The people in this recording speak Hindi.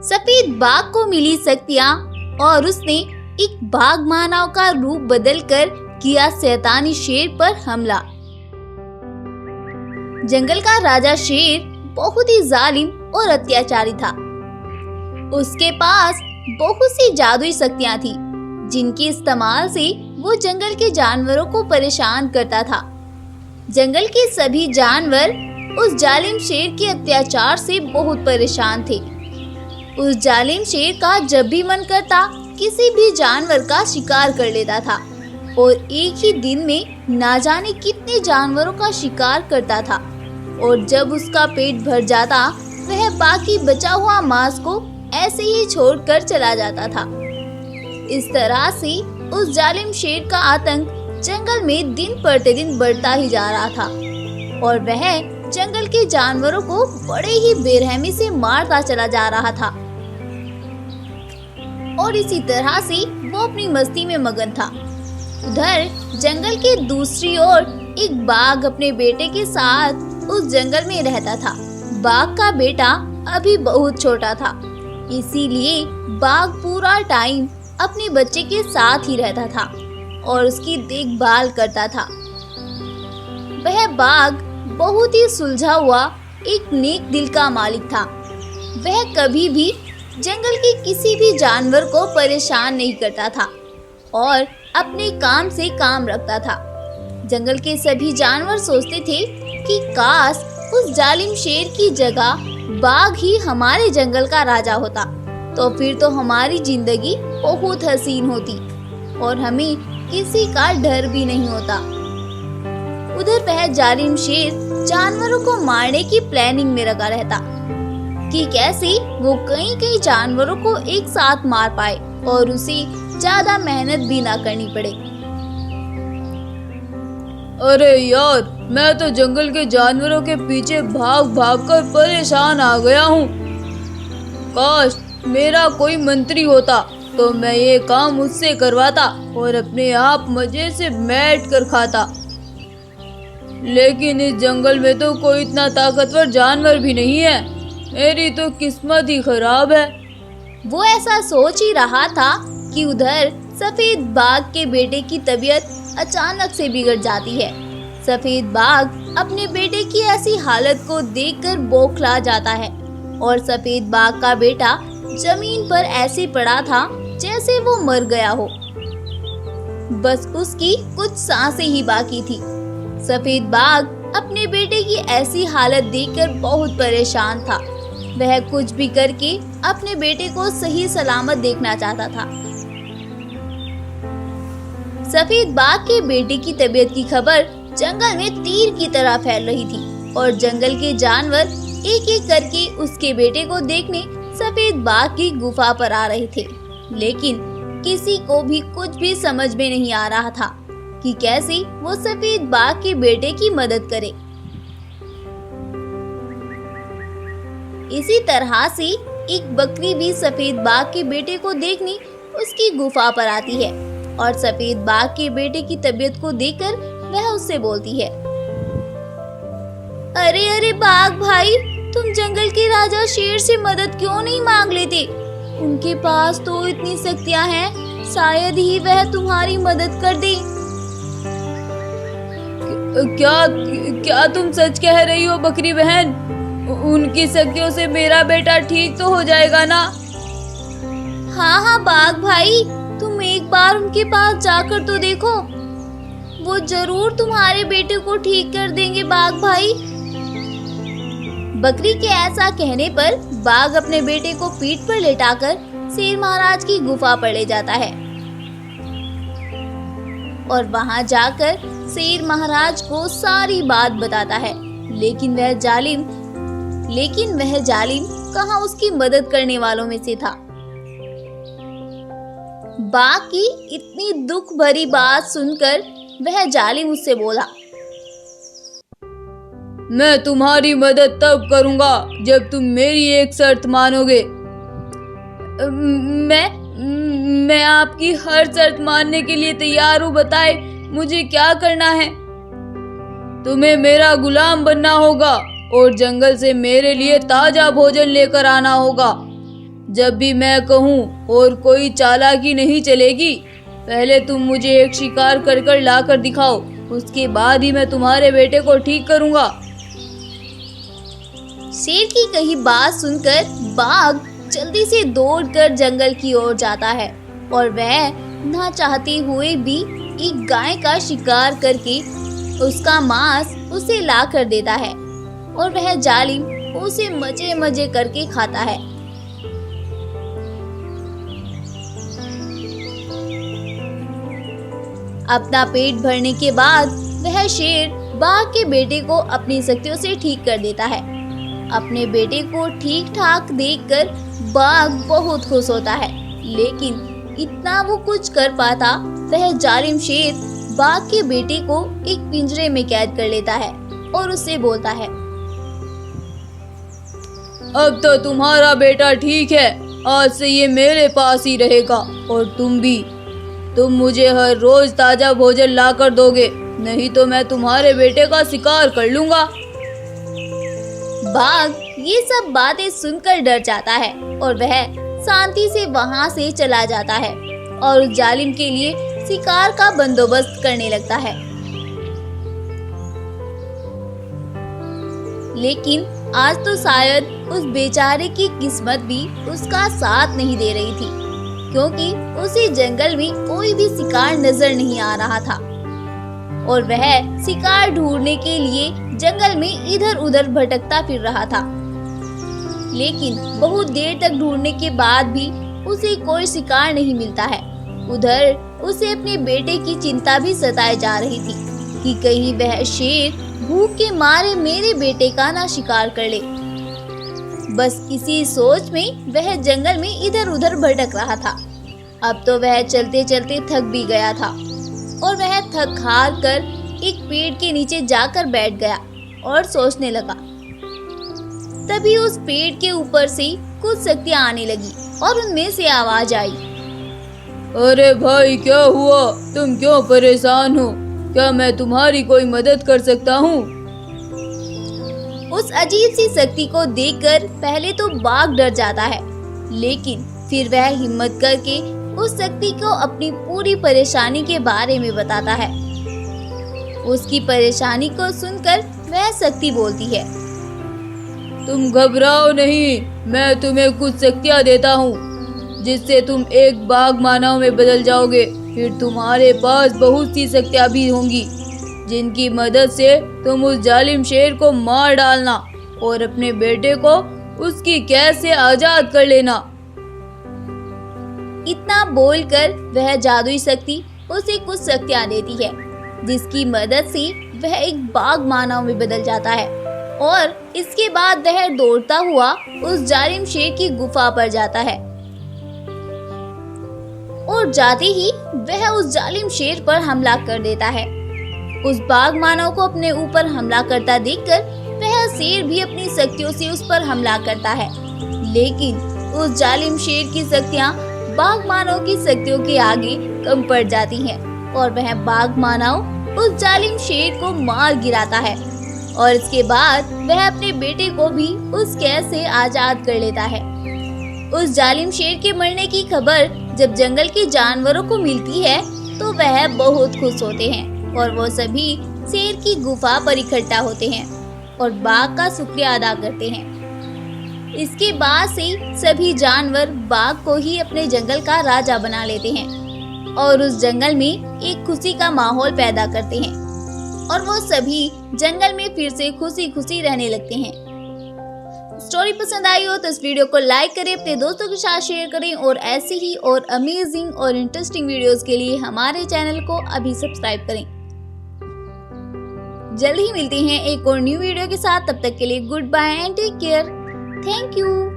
सफेद बाघ को मिली शक्तियाँ और उसने एक बाघ मानव का रूप बदलकर किया शैतानी शेर पर हमला। जंगल का राजा शेर बहुत ही जालिम और अत्याचारी था। उसके पास बहुत सी जादुई शक्तियाँ थी, जिनके इस्तेमाल से वो जंगल के जानवरों को परेशान करता था। जंगल के सभी जानवर उस जालिम शेर के अत्याचार से बहुत परेशान थे। उस जालिम शेर का जब भी मन करता किसी भी जानवर का शिकार कर लेता था और एक ही दिन में ना जाने कितने जानवरों का शिकार करता था। और जब उसका पेट भर जाता वह बाकी बचा हुआ मांस को ऐसे ही छोड़कर चला जाता था। इस तरह से उस जालिम शेर का आतंक जंगल में दिन प्रतिदिन बढ़ता ही जा रहा था और वह जंगल के जानवरों को बड़े ही बेरहमी से मारता चला जा रहा था। और इसी तरह से वो अपनी मस्ती में मगन था। उधर जंगल के दूसरी ओर एक बाघ अपने बेटे के साथ उस जंगल में रहता था। बाघ का बेटा अभी बहुत छोटा था, इसीलिए बाघ पूरा टाइम अपने बच्चे के साथ ही रहता था और उसकी देखभाल करता था। वह बाघ बहुत ही सुलझा हुआ एक नेक दिल का मालिक था। वह कभी भी जंगल के किसी भी जानवर को परेशान नहीं करता था और अपने काम से काम रखता था। जंगल के सभी जानवर सोचते थे कि काश उस जालिम शेर की जगह बाघ ही हमारे जंगल का राजा होता, तो फिर तो हमारी जिंदगी बहुत हसीन होती और हमें किसी का डर भी नहीं होता। उधर वह जालिम शेर जानवरों को मारने की प्लानिंग में लगा रहता कि कैसे वो कई जानवरों को एक साथ मार पाए और उसे ज्यादा मेहनत भी ना करनी पड़े। अरे यार, मैं तो जंगल के जानवरों के पीछे भाग भाग कर परेशान आ गया हूँ। काश मेरा कोई मंत्री होता तो मैं ये काम उससे करवाता और अपने आप मजे से बैठ कर खाता। लेकिन इस जंगल में तो कोई इतना ताकतवर जानवर भी नहीं है। मेरी तो किस्मत ही खराब है। वो ऐसा सोच ही रहा था कि उधर सफेद बाघ के बेटे की तबीयत अचानक से बिगड़ जाती है। सफेद बाघ अपने बेटे की ऐसी हालत को देखकर बौखला जाता है और सफेद बाघ का बेटा जमीन पर ऐसे पड़ा था जैसे वो मर गया हो। बस उसकी कुछ सांसें ही बाकी थी। सफेद बाघ अपने बेटे की ऐसी हालत देखकर बहुत परेशान था। वह कुछ भी करके अपने बेटे को सही सलामत देखना चाहता था। सफेद बाघ के बेटे की तबीयत की खबर जंगल में तीर की तरह फैल रही थी और जंगल के जानवर एक एक करके उसके बेटे को देखने सफेद बाघ की गुफा पर आ रहे थे। लेकिन किसी को भी कुछ भी समझ में नहीं आ रहा था कि कैसे वो सफेद बाघ के बेटे की मदद करे। इसी तरह से एक बकरी भी सफेद बाघ के बेटे को देखने उसकी गुफा पर आती है और सफेद बाघ के बेटे की तबीयत को देखकर वह उससे बोलती है, अरे अरे बाघ भाई, तुम जंगल के राजा शेर से मदद क्यों नहीं मांग लेते? उनके पास तो इतनी शक्तियां हैं, शायद ही वह तुम्हारी मदद कर दे। क्या तुम सच कह रही हो बकरी बहन? उनकी शक्तियों से मेरा बेटा ठीक तो हो जाएगा ना? हाँ बाघ भाई, तुम एक बार उनके पास जाकर तो देखो, वो जरूर तुम्हारे बेटे को ठीक कर देंगे बाघ भाई। बकरी के ऐसा कहने पर बाघ अपने बेटे को पीठ पर लेटाकर शेर महाराज की गुफा पर ले जाता है और वहां जाकर शेर महाराज को सारी बात बताता है। लेकिन वह जालिम कहाँ उसकी मदद करने वालों में से था। बाघ की इतनी दुख भरी बात सुनकर वह जालिम उससे बोला, मैं तुम्हारी मदद तब करूंगा जब तुम मेरी एक शर्त मानोगे। मैं आपकी हर शर्त मानने के लिए तैयार हूँ। बताए मुझे क्या करना है? तुम्हें मेरा गुलाम बनना होगा और जंगल से मेरे लिए ताजा भोजन लेकर आना होगा। जब भी मैं कहूँ और कोई चालाकी नहीं चलेगी। पहले तुम मुझे एक शिकार कर कर ला कर दिखाओ, उसके बाद ही मैं तुम्हारे बेटे को ठीक करूँगा। शेर की कही बात सुनकर बाघ जल्दी से दौड़कर जंगल की ओर जाता है और वह ना चाहते हुए भी एक गाय का शिकार करके उसका मांस उसे ला कर देता है और वह जालिम उसे मजे मजे करके खाता है। अपना पेट भरने के बाद वह शेर बाघ के बेटे को अपनी शक्तियों से ठीक कर देता है। अपने बेटे को ठीक ठाक देखकर बाघ बहुत खुश होता है, लेकिन इतना वो कुछ कर पाता वह जालिम शेर बाघ के बेटे को एक पिंजरे में कैद कर लेता है और उससे बोलता है, अब तो तुम्हारा बेटा ठीक है, आज से ये मेरे पास ही रहेगा और तुम भी। तुम मुझे हर रोज ताजा भोजन ला कर दोगे, नहीं तो मैं तुम्हारे बेटे का शिकार कर लूंगा। बाघ ये सब बातें सुनकर डर जाता है और वह शांति से वहां से चला जाता है और उस जालिम के लिए शिकार का बंदोबस्त करने लगता है। लेकिन आज तो शायद उस बेचारे की किस्मत भी उसका साथ नहीं दे रही थी, क्योंकि उसे जंगल में कोई भी शिकार नजर नहीं आ रहा था और वह शिकार ढूंढने के लिए जंगल में इधर उधर भटकता फिर रहा था। लेकिन बहुत देर तक ढूंढने के बाद भी उसे कोई शिकार नहीं मिलता है। उधर उसे अपने बेटे की चिंता भी सताए जा रही थी कि कहीं वह शेर भूख के मारे मेरे बेटे का ना शिकार कर ले। बस इसी सोच में वह जंगल में इधर उधर भटक रहा था। अब तो वह चलते चलते थक भी गया था और वह थक हार कर एक पेड़ के नीचे जाकर बैठ गया और सोचने लगा। तभी उस पेड़ के ऊपर से कुछ शक्तियां आने लगी और उनमें से आवाज आई, अरे भाई क्या हुआ, तुम क्यों परेशान हो? क्या मैं तुम्हारी कोई मदद कर सकता हूँ? उस अजीब सी शक्ति को देखकर पहले तो बाघ डर जाता है, लेकिन फिर वह हिम्मत करके उस शक्ति को अपनी पूरी परेशानी के बारे में बताता है। उसकी परेशानी को सुनकर वह शक्ति बोलती है, तुम घबराओ नहीं, मैं तुम्हें कुछ शक्तियाँ देता हूँ जिससे तुम एक बाघ मानव में बदल जाओगे। फिर तुम्हारे पास बहुत सी शक्तियाँ भी होंगी जिनकी मदद से तुम उस जालिम शेर को मार डालना और अपने बेटे को उसकी कैद से आजाद कर लेना। इतना बोलकर वह जादुई शक्ति उसे कुछ शक्तियाँ देती है जिसकी मदद से वह एक बाघ मानव में बदल जाता है और इसके बाद वह दौड़ता हुआ उस जालिम शेर की गुफा पर जाता है और जाते ही वह उस जालिम शेर पर हमला कर देता है। उस बाघ मानव को अपने ऊपर हमला करता देखकर वह शेर भी अपनी शक्तियों से उस पर हमला करता है, लेकिन उस जालिम शेर की शक्तियाँ बाघ मानव की शक्तियों के आगे कम पड़ जाती हैं और वह बाघ मानव उस जालिम शेर को मार गिराता है और इसके बाद वह अपने बेटे को भी उस कैद से आजाद कर लेता है। उस जालिम शेर के मरने की खबर जब जंगल के जानवरों को मिलती है तो वह बहुत खुश होते हैं और वो सभी शेर की गुफा पर इकट्ठा होते हैं और बाघ का शुक्रिया अदा करते हैं। इसके बाद से सभी जानवर बाघ को ही अपने जंगल का राजा बना लेते हैं और उस जंगल में एक खुशी का माहौल पैदा करते हैं और वो सभी जंगल में फिर से खुशी खुशी रहने लगते हैं। स्टोरी पसंद आई हो तो इस वीडियो को लाइक करें, अपने दोस्तों के साथ शेयर करें और ऐसे ही और अमेजिंग और इंटरेस्टिंग वीडियोस के लिए हमारे चैनल को अभी सब्सक्राइब करें। जल्द ही मिलते हैं एक और न्यू वीडियो के साथ, तब तक के लिए goodbye and take care. Thank you.